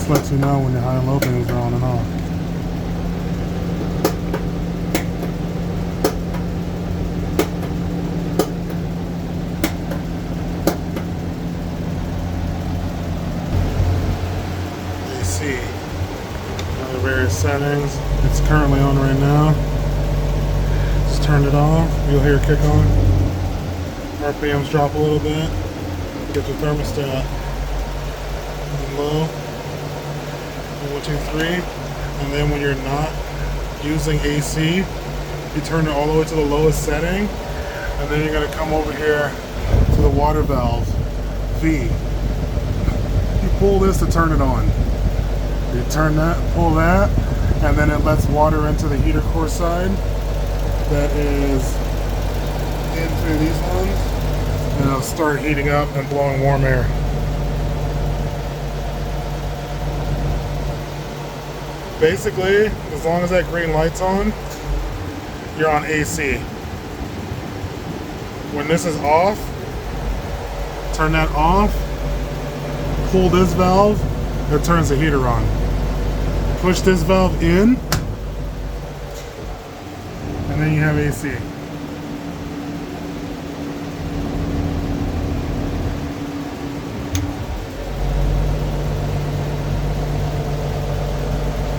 This lets you know when your high and low beams are on and off. AC. The various settings. It's currently on right now. Just turned it off. You'll hear it kick on. RPMs drop a little bit. Get your thermostat low. 1, 2, 3. And then when you're not using AC, you turn it all the way to the lowest setting. And then you're going to come over here to the water valve V. You pull this to turn it on. You turn that, pull that, and then it lets water into the heater core side that is in through these ones, and it'll start heating up and blowing warm air. Basically, as long as that green light's on, you're on AC. When this is off, turn that off, pull this valve, it turns the heater on. Push this valve in, and then you have AC.